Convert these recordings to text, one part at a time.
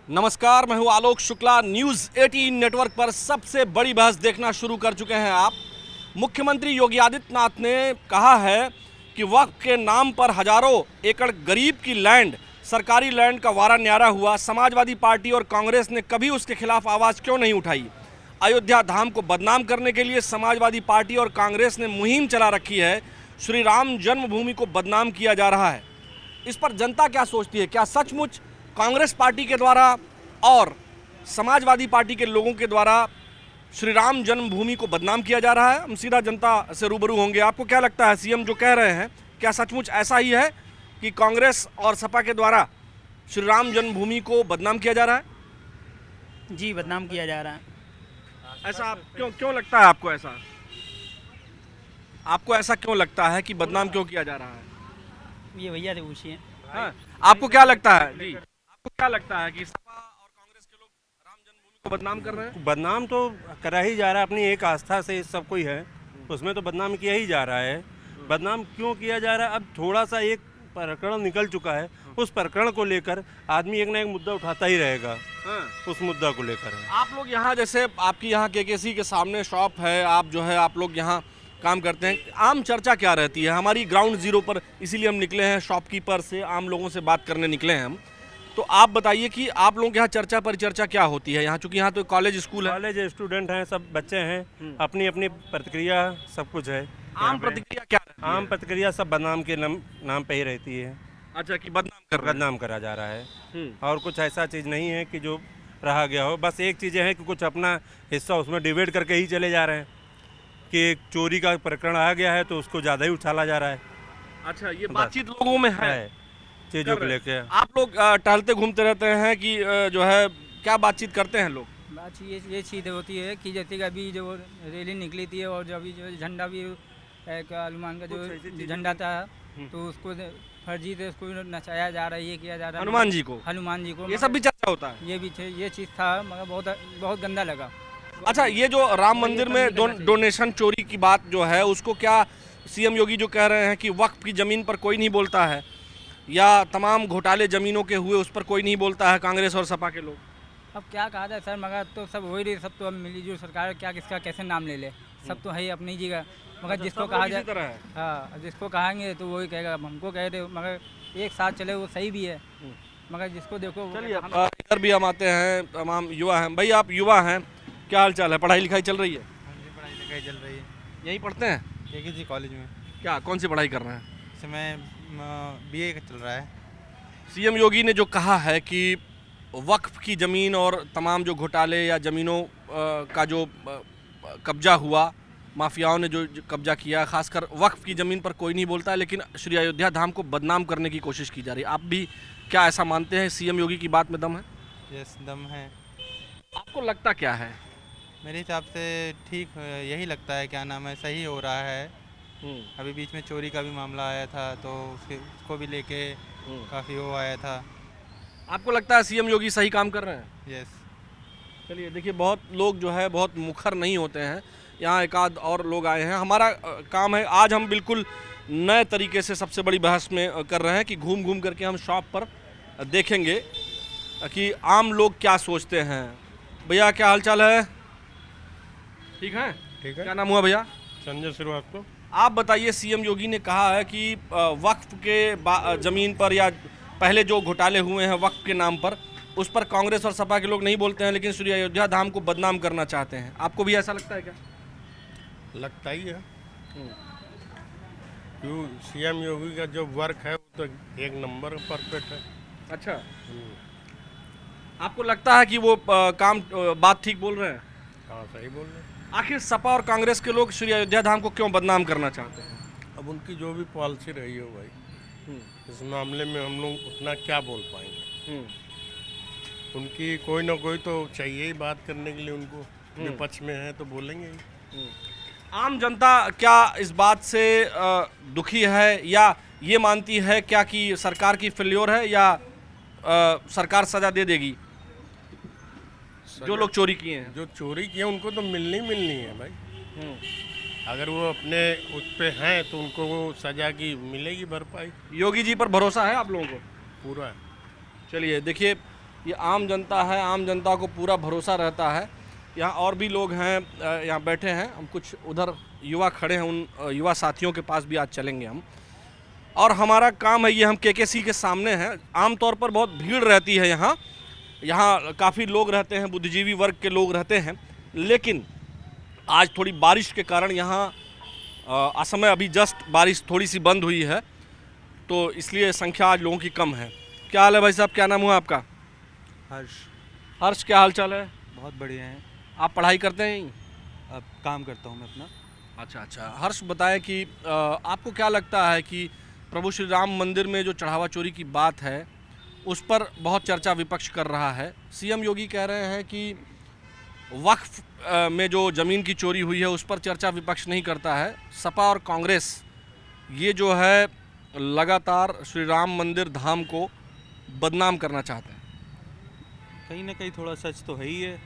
नमस्कार, मैं हूं आलोक शुक्ला। न्यूज़ 18 नेटवर्क पर सबसे बड़ी बहस देखना शुरू कर चुके हैं आप। मुख्यमंत्री योगी आदित्यनाथ ने कहा है कि वक्फ के नाम पर हजारों एकड़ गरीब की लैंड, सरकारी लैंड का वारा न्यारा हुआ। समाजवादी पार्टी और कांग्रेस ने कभी उसके खिलाफ आवाज़ क्यों नहीं उठाई? अयोध्या धाम को बदनाम करने के लिए समाजवादी पार्टी और कांग्रेस ने मुहिम चला रखी है। श्री राम जन्मभूमि को बदनाम किया जा रहा है। इस पर जनता क्या सोचती है? क्या सचमुच कांग्रेस पार्टी के द्वारा और समाजवादी पार्टी के लोगों के द्वारा श्री राम जन्मभूमि को बदनाम किया जा रहा है? हम सीधा जनता से रूबरू होंगे। आपको क्या लगता है, सीएम जो कह रहे हैं, क्या सचमुच ऐसा ही है कि कांग्रेस और सपा के द्वारा श्री राम जन्मभूमि को बदनाम किया जा रहा है? जी, बदनाम किया जा रहा है। ऐसा आप क्यों लगता है आपको? आपको ऐसा क्यों लगता है कि बदनाम क्यों किया जा रहा है? ये भैया से पूछिए। हाँ, आपको क्या लगता है जी? आपको क्या लगता है कि सपा और कांग्रेस के लोग राम जन्मभूमि को बदनाम कर रहे हैं? बदनाम तो करा ही जा रहा है, अपनी एक आस्था से सब कोई है उसमें तो बदनाम किया ही जा रहा है। बदनाम क्यों किया जा रहा है? अब थोड़ा सा एक प्रकरण निकल चुका है, उस प्रकरण को लेकर आदमी एक ना एक मुद्दा उठाता ही रहेगा। हाँ। उस मुद्दा को लेकर आप लोग यहाँ, जैसे आपकी यहाँ केकेसी के सामने शॉप है, आप लोग यहाँ काम करते हैं, आम चर्चा क्या रहती है? हमारी ग्राउंड जीरो पर इसीलिए हम निकले हैं, शॉपकीपर से, आम लोगों से बात करने निकले हैं हम। तो आप बताइए कि आप लोगों के यहाँ चर्चा परिचर्चा क्या होती है यहाँ? चूंकि यहाँ तो कॉलेज स्कूल है, कॉलेज स्टूडेंट हैं, सब बच्चे हैं, अपनी अपनी प्रतिक्रिया सब कुछ है। आम प्रतिक्रिया क्या रहती है? आम प्रतिक्रिया सब बदनाम के नाम पे ही रहती है। अच्छा, कि बदनाम करा जा रहा है और कुछ ऐसा चीज़ नहीं है कि जो रहा गया हो। बस एक चीज़ है कि कुछ अपना हिस्सा उसमें डिवाइड करके ही चले जा रहे हैं कि एक चोरी का प्रकरण आ गया है तो उसको ज़्यादा ही उछाला जा रहा है। अच्छा, ये बातचीत लोगों में है चीज़ों को लेके। आप लोग टहलते घूमते रहते हैं कि जो है क्या बातचीत करते हैं लोग? बात ये चीज़ होती है कि जैसे कि अभी जो रैली निकली थी और जो अभी जो झंडा भी एक हनुमान का जो झंडा था तो उसको फर्जी से उसको नचाया जा रहा है, ये किया जा रहा है हनुमान जी को। ये सब भी चर्चा होता है। ये चीज़ था, मगर बहुत गंदा लगा। अच्छा, ये जो राम मंदिर में डोनेशन चोरी की बात जो है, उसको क्या सीएम योगी जो कह रहे हैं कि वक्फ की ज़मीन पर कोई नहीं बोलता है, या तमाम घोटाले ज़मीनों के हुए उस पर कोई नहीं बोलता है, कांग्रेस और सपा के लोग? अब क्या कहा जाए सर, मगर तो सब हो ही रही, सब तो अब मिलीजुल सरकार क्या किसका कैसे नाम ले ले, सब तो है ही अपनी जगह। मगर जिसको कहा जाए, हाँ, जिसको कहेंगे तो वही कहेगा हमको कह रहे, मगर एक साथ चले वो सही भी है। मगर जिसको देखो, चलिए इधर भी हम आते हैं, तमाम युवा हैं। भाई, आप युवा हैं, क्या हाल चाल है? पढ़ाई लिखाई चल रही है? हाँ जी, पढ़ाई लिखाई चल रही है। यहीं पढ़ते हैं? केकेसी कॉलेज में। क्या, कौन सी पढ़ाई कर रहे हैं? इस समय बीए का चल रहा है। सीएम योगी ने जो कहा है कि वक्फ की ज़मीन और तमाम जो घोटाले या ज़मीनों का जो कब्जा हुआ, माफियाओं ने जो कब्जा किया, खासकर वक्फ की ज़मीन पर कोई नहीं बोलता है, लेकिन श्री अयोध्या धाम को बदनाम करने की कोशिश की जा रही है। आप भी क्या ऐसा मानते हैं? सीएम योगी की बात में दम है? यस, दम है। आपको लगता क्या है? मेरे हिसाब से ठीक यही लगता है, क्या नाम है, सही हो रहा है। अभी बीच में चोरी का भी मामला आया था तो उसको भी लेके काफ़ी वो आया था। आपको लगता है सीएम योगी सही काम कर रहे हैं? यस। चलिए, देखिए, बहुत लोग जो है बहुत मुखर नहीं होते हैं। यहाँ एक आध और लोग आए हैं। हमारा काम है, आज हम बिल्कुल नए तरीके से सबसे बड़ी बहस में कर रहे हैं कि घूम घूम करके हम शॉप पर देखेंगे कि आम लोग क्या सोचते हैं। भैया, क्या हाल चाल है? ठीक है। ठीक है। क्या नाम हुआ भैया? संजय श्रीवास्तव। आप बताइए, सीएम योगी ने कहा है कि वक्फ के ज़मीन पर या पहले जो घोटाले हुए हैं वक्फ के नाम पर, उस पर कांग्रेस और सपा के लोग नहीं बोलते हैं, लेकिन श्री अयोध्या धाम को बदनाम करना चाहते हैं। आपको भी ऐसा लगता है क्या? लगता ही है। क्यों, सीएम योगी का जो वर्क है वो तो एक नंबर परफेक्ट है। अच्छा, आपको लगता है कि वो बात ठीक बोल रहे हैं? हाँ, सही बोल रहे हैं। आखिर सपा और कांग्रेस के लोग श्री अयोध्या धाम को क्यों बदनाम करना चाहते हैं? अब उनकी जो भी पॉलिसी रही हो भाई, इस मामले में हम लोग उतना क्या बोल पाएंगे। उनकी कोई ना कोई तो चाहिए ही बात करने के लिए, उनको विपक्ष में है तो बोलेंगे ही। आम जनता क्या इस बात से दुखी है, या ये मानती है क्या कि सरकार की फेल्योर है, या सरकार सजा दे देगी जो लोग चोरी किए हैं? जो चोरी किए उनको तो मिलनी है भाई। अगर वो अपने उस पे हैं तो उनको वो सजा की मिलेगी भरपाई। योगी जी पर भरोसा है आप लोगों को? पूरा। चलिए, देखिए, ये आम जनता है, आम जनता को पूरा भरोसा रहता है। यहाँ और भी लोग हैं, यहाँ बैठे हैं। हम कुछ उधर युवा खड़े हैं, उन युवा साथियों के पास भी आज चलेंगे हम। और हमारा काम है ये, हम केकेसी के सामने हैं। आमतौर पर बहुत भीड़ रहती है यहाँ, यहाँ काफ़ी लोग रहते हैं, बुद्धिजीवी वर्ग के लोग रहते हैं। लेकिन आज थोड़ी बारिश के कारण यहाँ असमय अभी जस्ट बारिश थोड़ी सी बंद हुई है, तो इसलिए संख्या आज लोगों की कम है। क्या हाल है भाई साहब, क्या नाम हुआ आपका? हर्ष। हर्ष, क्या हाल चाल है? बहुत बढ़िया है। आप पढ़ाई करते हैं? अब काम करता हूँ मैं अपना। अच्छा। हर्ष, बताएं कि आपको क्या लगता है कि प्रभु श्री राम मंदिर में जो चढ़ावा चोरी की बात है उस पर बहुत चर्चा विपक्ष कर रहा है। सीएम योगी कह रहे हैं कि वक्फ में जो ज़मीन की चोरी हुई है उस पर चर्चा विपक्ष नहीं करता है। सपा और कांग्रेस ये जो है लगातार श्री राम मंदिर धाम को बदनाम करना चाहते हैं। कहीं ना कहीं थोड़ा सच तो है ही है।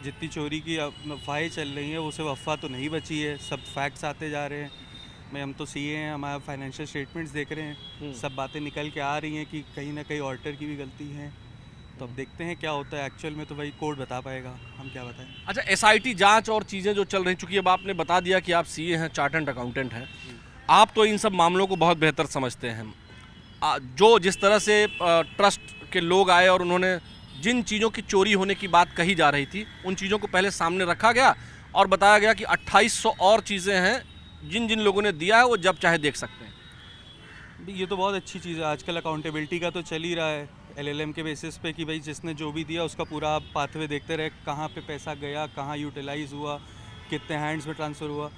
जितनी चोरी की अफवाहें चल रही हैं वो सिर्फ अफवाह तो नहीं बची है, सब फैक्ट्स आते जा रहे हैं। हम तो सीए हैं, हमारा फाइनेंशियल स्टेटमेंट्स देख रहे हैं, सब बातें निकल के आ रही हैं कि कहीं ना कहीं ऑडिटर की भी गलती है। तो अब देखते हैं क्या होता है एक्चुअल में, तो भाई कोर्ट बता पाएगा, हम क्या बताएं। अच्छा, एसआईटी जांच और चीज़ें जो चल रही, चूँकि अब आपने बता दिया कि आप सीए हैं, चार्टर्ड अकाउंटेंट हैं, आप तो इन सब मामलों को बहुत बेहतर समझते हैं। जो जिस तरह से ट्रस्ट के लोग आए और उन्होंने जिन चीज़ों की चोरी होने की बात कही जा रही थी उन चीज़ों को पहले सामने रखा गया और बताया गया कि 2800 और चीज़ें हैं जिन जिन लोगों ने दिया है वो जब चाहे देख सकते हैं। ये तो बहुत अच्छी चीज़ है। आजकल अकाउंटेबिलिटी का तो चल ही रहा है एलएलएम के बेसिस पे कि भाई जिसने जो भी दिया उसका पूरा आप पाथवे देखते रहे, कहाँ पे पैसा गया, कहाँ यूटिलाइज हुआ, कितने हैंड्स में ट्रांसफ़र हुआ।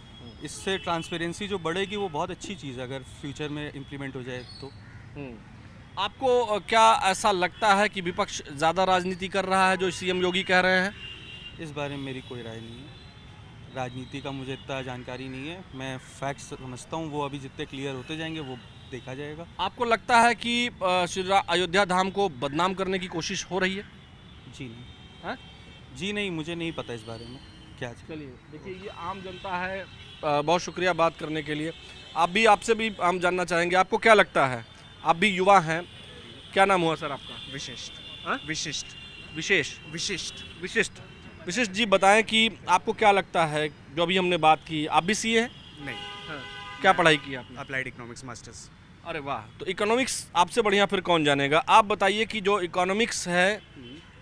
इससे ट्रांसपेरेंसी जो बढ़ेगी वो बहुत अच्छी चीज़ है अगर फ्यूचर में इम्प्लीमेंट हो जाए तो। आपको क्या ऐसा लगता है कि विपक्ष ज़्यादा राजनीति कर रहा है जो सीएम योगी कह रहे हैं? इस बारे में मेरी कोई राय नहीं है। राजनीति का मुझे इतना जानकारी नहीं है, मैं फैक्ट्स समझता हूँ, वो अभी जितने क्लियर होते जाएंगे वो देखा जाएगा। आपको लगता है कि श्री अयोध्या धाम को बदनाम करने की कोशिश हो रही है? जी नहीं। हाँ जी नहीं, मुझे नहीं पता इस बारे में क्या। चलिए, देखिए ये आम जनता है। बहुत शुक्रिया बात करने के लिए। आपसे भी हम जानना चाहेंगे, आपको क्या लगता है? आप भी युवा हैं, क्या नाम हुआ सर आपका? विशिष्ट। हाँ? विशिष्ट। विशेष विशिष्ट। विशिष्ट विशिष्ट जी, बताएं कि आपको क्या लगता है जो अभी हमने बात की? आप भी सीए हैं? नहीं, क्या पढ़ाई की आपने? Applied economics masters. अरे वाह, तो इकोनॉमिक्स आपसे बढ़िया फिर कौन जानेगा। आप बताइए कि जो इकोनॉमिक्स है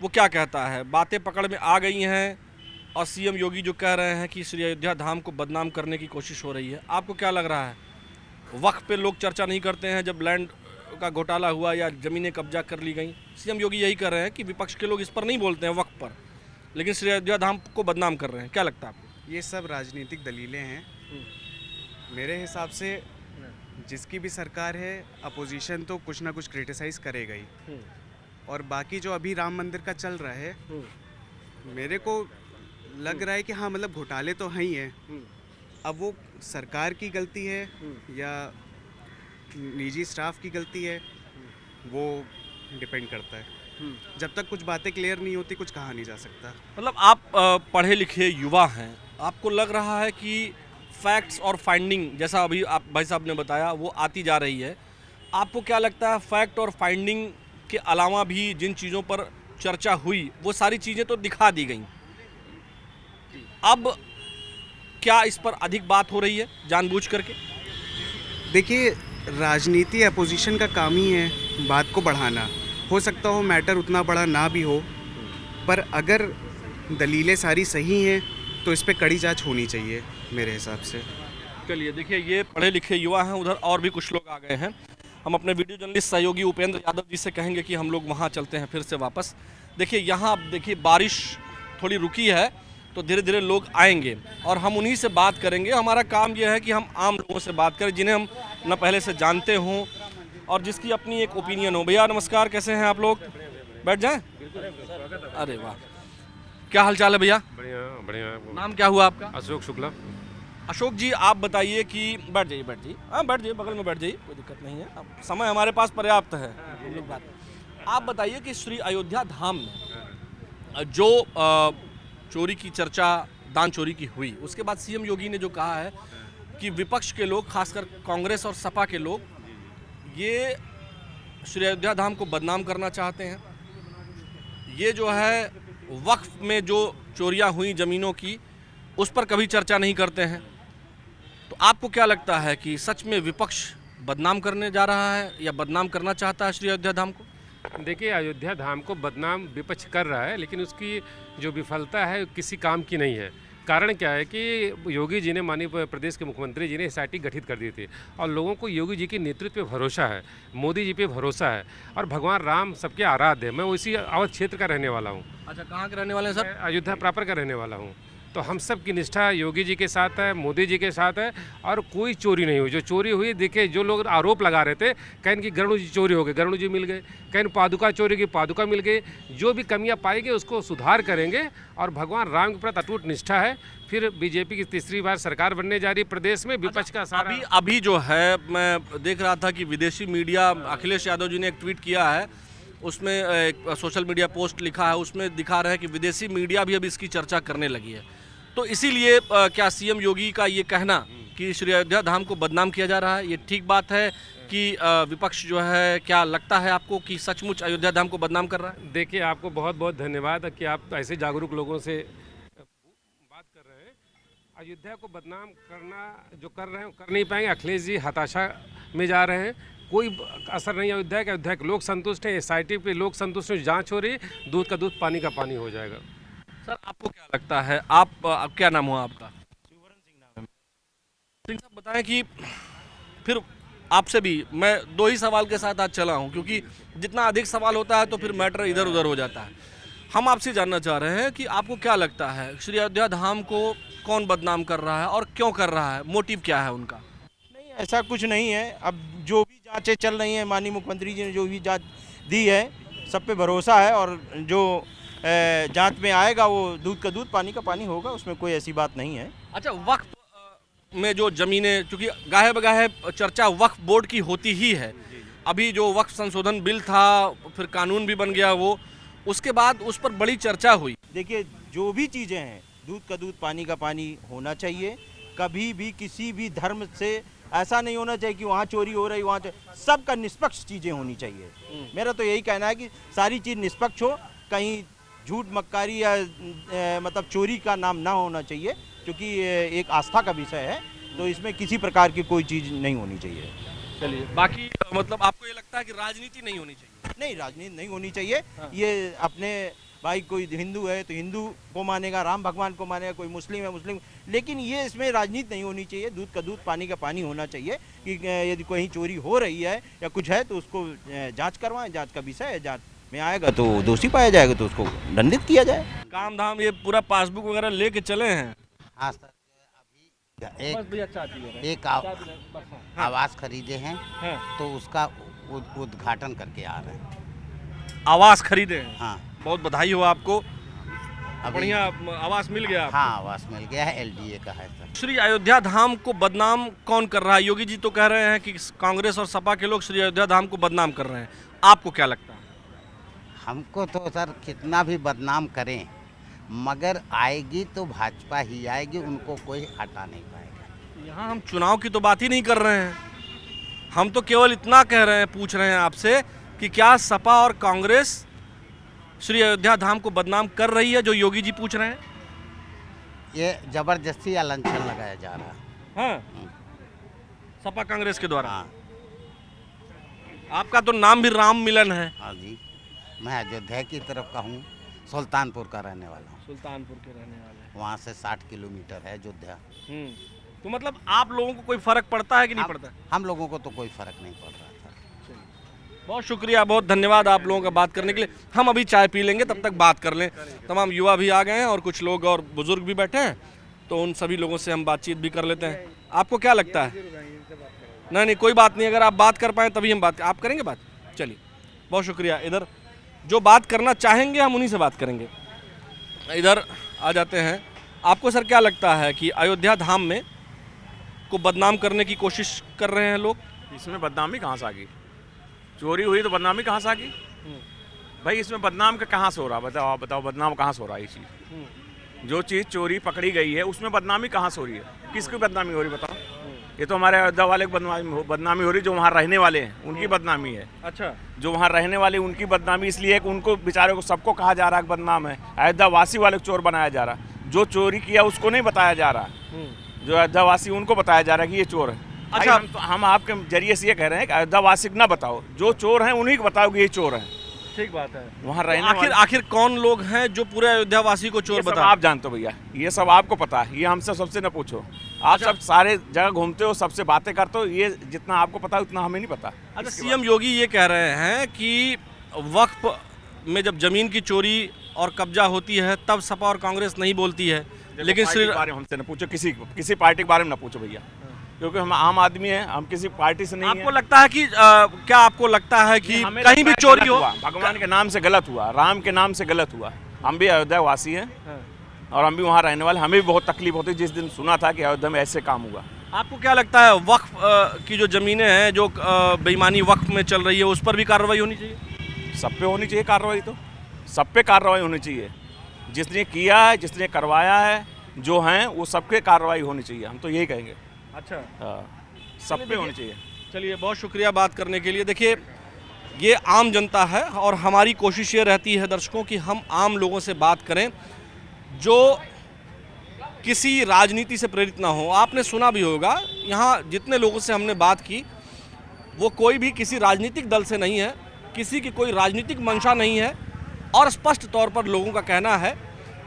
वो क्या कहता है? बातें पकड़ में आ गई हैं और सीएम योगी जो कह रहे हैं कि श्री अयोध्या धाम को बदनाम करने की कोशिश हो रही है, आपको क्या लग रहा है? वक्फ पे लोग चर्चा नहीं करते हैं जब लैंड का घोटाला हुआ या ज़मीनें कब्जा कर ली गई। सीएम योगी यही कर रहे हैं कि विपक्ष के लोग इस पर नहीं बोलते हैं वक्फ पर, लेकिन श्री अयोध्या धाम को बदनाम कर रहे हैं। क्या लगता है आपको? ये सब राजनीतिक दलीलें हैं। मेरे हिसाब से जिसकी भी सरकार है, अपोजिशन तो कुछ ना कुछ क्रिटिसाइज करेगा ही। और बाकी जो अभी राम मंदिर का चल रहा है, मेरे को लग रहा है कि हाँ, मतलब घोटाले तो हैं ही हैं। अब वो सरकार की गलती है या निजी स्टाफ की गलती है, वो डिपेंड करता है। जब तक कुछ बातें क्लियर नहीं होती कुछ कहा नहीं जा सकता। मतलब आप पढ़े लिखे युवा हैं, आपको लग रहा है कि फैक्ट्स और फाइंडिंग, जैसा अभी आप भाई साहब ने बताया, वो आती जा रही है। आपको क्या लगता है फैक्ट और फाइंडिंग के अलावा भी जिन चीज़ों पर चर्चा हुई वो सारी चीज़ें तो दिखा दी गई, अब क्या इस पर अधिक बात हो रही है जानबूझ करके? देखिए, राजनीति अपोजिशन का काम ही है बात को बढ़ाना। हो सकता हो मैटर उतना बड़ा ना भी हो, पर अगर दलीलें सारी सही हैं तो इस पे कड़ी जांच होनी चाहिए मेरे हिसाब से। चलिए, देखिए ये पढ़े लिखे युवा हैं, उधर और भी कुछ लोग आ गए हैं। हम अपने वीडियो जर्नलिस्ट सहयोगी उपेंद्र यादव जी से कहेंगे कि हम लोग वहाँ चलते हैं फिर से वापस। देखिए यहाँ देखिए बारिश थोड़ी रुकी है तो धीरे धीरे लोग आएंगे और हम उन्हीं से बात करेंगे। हमारा काम यह है कि हम आम लोगों से बात करें जिन्हें हम न पहले से जानते हों और जिसकी अपनी एक ओपिनियन हो। भैया नमस्कार, कैसे हैं आप लोग? बैठ जाएं। अरे वाह, क्या हाल चाल है भैया? बढ़िया बढ़िया। नाम क्या हुआ आपका? अशोक शुक्ला। अशोक जी, आप बताइए कि बैठ जाइए। हाँ बैठ जाइए, बगल में बैठ जाइए, कोई दिक्कत नहीं है। अब समय हमारे पास पर्याप्त है, हम लोग बात। आप बताइए कि श्री अयोध्या धाम में जो चोरी की चर्चा, दान चोरी की हुई, उसके बाद सीएम योगी ने जो कहा है कि विपक्ष के लोग, खासकर कांग्रेस और सपा के लोग, ये श्री अयोध्या धाम को बदनाम करना चाहते हैं। ये जो है वक्फ में जो चोरियां हुई ज़मीनों की, उस पर कभी चर्चा नहीं करते हैं। तो आपको क्या लगता है कि सच में विपक्ष बदनाम करने जा रहा है या बदनाम करना चाहता है श्री अयोध्या धाम को? देखिए, अयोध्या धाम को बदनाम विपक्ष कर रहा है, लेकिन उसकी जो विफलता है किसी काम की नहीं है। कारण क्या है कि योगी जी ने, माननीय प्रदेश के मुख्यमंत्री जी ने एसआईटी गठित कर दी थी और लोगों को योगी जी के नेतृत्व पे भरोसा है, मोदी जी पे भरोसा है और भगवान राम सबके आराध्य है। मैं उसी अवध क्षेत्र का रहने वाला हूँ। अच्छा, कहाँ के रहने वाले हैं सर? मैं अयोध्या प्रॉपर का रहने वाला हूँ। तो हम सब की निष्ठा योगी जी के साथ है, मोदी जी के साथ है और कोई चोरी नहीं हुई। जो चोरी हुई, देखिए, जो लोग आरोप लगा रहे थे, कहीं की गरुड़ जी चोरी हो गए, गरुड़ जी मिल गए, कहीं पादुका चोरी की, पादुका मिल गई। जो भी कमियां पाई गई उसको सुधार करेंगे और भगवान राम के प्रति अटूट निष्ठा है। फिर बीजेपी की तीसरी बार सरकार बनने जा रही प्रदेश में, विपक्ष का सारा अभी जो है, मैं देख रहा था कि विदेशी मीडिया, अखिलेश यादव जी ने एक ट्वीट किया है, उसमें एक सोशल मीडिया पोस्ट लिखा है, उसमें दिखा रहा है कि विदेशी मीडिया भी अब इसकी चर्चा करने लगी है। तो इसीलिए क्या सीएम योगी का ये कहना कि श्री अयोध्या धाम को बदनाम किया जा रहा है, ये ठीक बात है कि विपक्ष जो है, क्या लगता है आपको कि सचमुच अयोध्या धाम को बदनाम कर रहा है? देखिए, आपको बहुत बहुत धन्यवाद कि आप ऐसे जागरूक लोगों से बात कर रहे हैं। अयोध्या को बदनाम करना जो कर रहे हैं कर नहीं पाएंगे। अखिलेश जी हताशा में जा रहे हैं, कोई असर नहीं है अयोध्या का। अयोध्या के लोग संतुष्ट हैं, एसआईटी पे लोग संतुष्ट हैं, जांच हो रही है, दूध का दूध पानी का पानी हो जाएगा। सर, आपको क्या लगता है? आप क्या नाम हुआ आपका? शिववरण सिंह नाम है। सिंह साहब, बताएं कि फिर आपसे भी मैं दो ही सवाल के साथ आज चला हूं, क्योंकि जितना अधिक सवाल होता है तो फिर मैटर इधर उधर हो जाता है। हम आपसे जानना चाह रहे हैं कि आपको क्या लगता है, श्री अयोध्या धाम को कौन बदनाम कर रहा है और क्यों कर रहा है? मोटिव क्या है उनका? नहीं, ऐसा कुछ नहीं है। अब जो भी जांचें चल रही हैं, माननीय मुख्यमंत्री जी ने जो भी जांच दी है, सब पे भरोसा है और जो जांच में आएगा वो दूध का दूध पानी का पानी होगा, उसमें कोई ऐसी बात नहीं है। अच्छा, वक्फ में जो ज़मीनें, चूँकि गाहे बगाहे चर्चा वक्फ बोर्ड की होती ही है, अभी जो वक्फ संशोधन बिल था, फिर कानून भी बन गया वो, उसके बाद उस पर बड़ी चर्चा हुई। देखिए, जो भी चीज़ें हैं, दूध का दूध पानी का पानी होना चाहिए। कभी भी किसी भी धर्म से ऐसा नहीं होना चाहिए कि वहाँ चोरी हो रही, वहाँ सबका निष्पक्ष चीज़ें होनी चाहिए। मेरा तो यही कहना है कि सारी चीज़ निष्पक्ष हो, कहीं झूठ मक्कारी या मतलब चोरी का नाम ना होना चाहिए, क्योंकि एक आस्था का विषय है, तो इसमें किसी प्रकार की कोई चीज़ नहीं होनी चाहिए। चलिए, बाकी मतलब आपको ये लगता है कि राजनीति नहीं होनी चाहिए? नहीं, राजनीति नहीं होनी चाहिए। ये अपने भाई, कोई हिंदू है तो हिंदू को मानेगा, राम भगवान को मानेगा, कोई मुस्लिम है मुस्लिम, लेकिन ये इसमें राजनीति नहीं होनी चाहिए। दूध का दूध पानी का पानी होना चाहिए कि यदि कहीं चोरी हो रही है या कुछ है तो उसको जांच करवाएं, जांच का विषय है, जांच में आएगा तो दोषी पाया जाएगा तो उसको दंडित किया जाए। काम धाम ये पूरा पासबुक वगैरह लेके चले हैं? हाँ सर, अभी एक आवास खरीदे हैं तो उसका उद्घाटन करके आ रहे हैं। आवास खरीदे हैं? हाँ, बहुत बधाई हो आपको, बढ़िया आवास मिल गया आपको। हाँ, आवास मिल गया है, एलडीए का है सर। श्री अयोध्या धाम को बदनाम कौन कर रहा है? योगी जी तो कह रहे हैं कि कांग्रेस और सपा के लोग श्री अयोध्या धाम को बदनाम कर रहे हैं, आपको क्या लगता है? हमको तो सर कितना भी बदनाम करें, मगर आएगी तो भाजपा ही आएगी, उनको कोई हटा नहीं पाएगा। यहाँ हम चुनाव की तो बात ही नहीं कर रहे हैं, हम तो केवल इतना कह रहे हैं, पूछ रहे हैं आपसे कि क्या सपा और कांग्रेस श्री अयोध्या धाम को बदनाम कर रही है, जो योगी जी पूछ रहे हैं? ये जबरदस्ती या लांछन लगाया जा रहा है। हाँ, सपा कांग्रेस के द्वारा। हाँ, आपका तो नाम भी राम मिलन है। हाँ जी, मैं अयोध्या की तरफ का हूँ, सुल्तानपुर का रहने वाला हूँ। सुल्तानपुर के रहने वाले। वहाँ से 60 किलोमीटर है अयोध्या। तो मतलब आप लोगों को कोई फर्क पड़ता है कि नहीं पड़ता? हम लोगों को तो कोई फर्क नहीं पड़ रहा था। बहुत शुक्रिया, बहुत धन्यवाद आप लोगों का बात करने के लिए। हम अभी चाय पी लेंगे, तब तक बात कर लें। तमाम युवा भी आ गए हैं और कुछ लोग और बुजुर्ग भी बैठे हैं, तो उन सभी लोगों से हम बातचीत भी कर लेते हैं। आपको क्या लगता है? नहीं, कोई बात नहीं, अगर आप बात कर पाएँ तभी हम बात, आप करेंगे बात? चलिए, बहुत शुक्रिया। इधर जो बात करना चाहेंगे हम उन्हीं से बात करेंगे। इधर आ जाते हैं। आपको सर क्या लगता है कि अयोध्या धाम में को बदनाम करने की कोशिश कर रहे हैं लोग? इसमें बदनामी कहाँ से आ गई? चोरी हुई तो बदनामी कहाँ से आ गई भाई? इसमें बदनाम का कहाँ से हो रहा? बताओ, आप बताओ, बदनाम कहाँ से हो रहा है? ये चीज़, जो चीज़ चोरी पकड़ी गई है उसमें बदनामी कहाँ से हो रही है? किसकी बदनामी हो रही है बताओ? ये तो हमारे अयोध्या वाले की बदनामी हो रही, जो वहाँ रहने वाले हैं उनकी बदनामी है। अच्छा, जो वहाँ रहने वाले उनकी बदनामी इसलिए है कि उनको बेचारे को सबको कहा जा रहा है बदनाम है, अयोध्या वासी वाले को चोर बनाया जा रहा। जो चोरी किया उसको नहीं बताया जा रहा, जो अयोध्या वासी उनको बताया जा रहा है कि ये चोर है। अच्छा, हम आपके जरिए से ये कह रहे हैं कि अयोध्या वासी को ना बताओ, जो चोर हैं उन्हीं को बताओ कि ये चोर है। ठीक बात है। वहाँ रहने आखिर कौन लोग हैं जो पूरे अयोध्या वासी को चोर बता? आप जानते हो भैया, ये सब आपको पता है, ये हमसे सबसे न पूछो। आप सब सारे जगह घूमते हो, सबसे बातें करते हो, ये जितना आपको पता है उतना हमें नहीं पता। अच्छा, सीएम योगी ये कह रहे हैं कि वक्फ में जब जमीन की चोरी और कब्जा होती है तब सपा और कांग्रेस नहीं बोलती है, लेकिन पार्टी के बारे में हमसे न पूछो, किसी पार्टी के बारे में न पूछो भैया, क्योंकि हम आम आदमी हैं, हम किसी पार्टी से नहीं हैं। आपको लगता है कि क्या आपको लगता है कि कहीं भी चोरी हो? भगवान के नाम से गलत हुआ, राम के नाम से गलत हुआ। हम भी अयोध्या वासी हैं और हम भी वहाँ रहने वाले, हमें भी बहुत तकलीफ होती है जिस दिन सुना था कि अयोध्या में ऐसे काम हुआ। आपको क्या लगता है वक्फ की जो ज़मीनें हैं जो बेईमानी वक्फ में चल रही है उस पर भी कार्रवाई होनी चाहिए? सब पे होनी चाहिए कार्रवाई, तो सब पे कार्रवाई होनी चाहिए। जिसने किया है, जिसने करवाया है, जो हैं वो सब पे कार्रवाई होनी चाहिए, हम तो यही कहेंगे। अच्छा, हाँ, सब पे होनी चाहिए। चलिए, बहुत शुक्रिया बात करने के लिए। देखिए, ये आम जनता है और हमारी कोशिश ये रहती है दर्शकों कि हम आम लोगों से बात करें जो किसी राजनीति से प्रेरित ना हो। आपने सुना भी होगा, यहाँ जितने लोगों से हमने बात की वो कोई भी किसी राजनीतिक दल से नहीं है, किसी की कोई राजनीतिक मंशा नहीं है, और स्पष्ट तौर पर लोगों का कहना है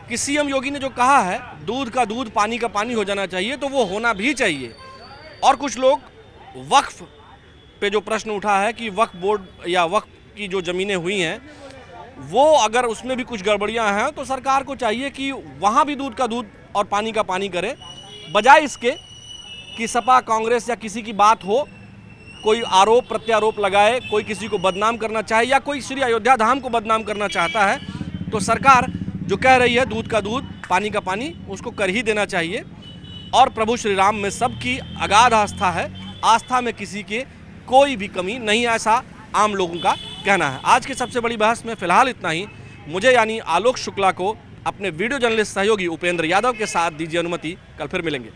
कि सीएम योगी ने जो कहा है दूध का दूध पानी का पानी हो जाना चाहिए, तो वो होना भी चाहिए। और कुछ लोग वक्फ पे जो प्रश्न उठा है कि वक्फ बोर्ड या वक्फ की जो ज़मीनें हुई हैं वो अगर उसमें भी कुछ गड़बड़ियां हैं तो सरकार को चाहिए कि वहाँ भी दूध का दूध और पानी का पानी करे, बजाय इसके कि सपा कांग्रेस या किसी की बात हो, कोई आरोप प्रत्यारोप लगाए, कोई किसी को बदनाम करना चाहे या कोई श्री अयोध्या धाम को बदनाम करना चाहता है, तो सरकार जो कह रही है दूध का दूध पानी का पानी उसको कर ही देना चाहिए। और प्रभु श्री राम में सबकी अगाध आस्था है, आस्था में किसी के कोई भी कमी नहीं, ऐसा आम लोगों का कहना है। आज की सबसे बड़ी बहस में फिलहाल इतना ही। मुझे यानी आलोक शुक्ला को अपने वीडियो जर्नलिस्ट सहयोगी उपेंद्र यादव के साथ दीजिए अनुमति। कल फिर मिलेंगे।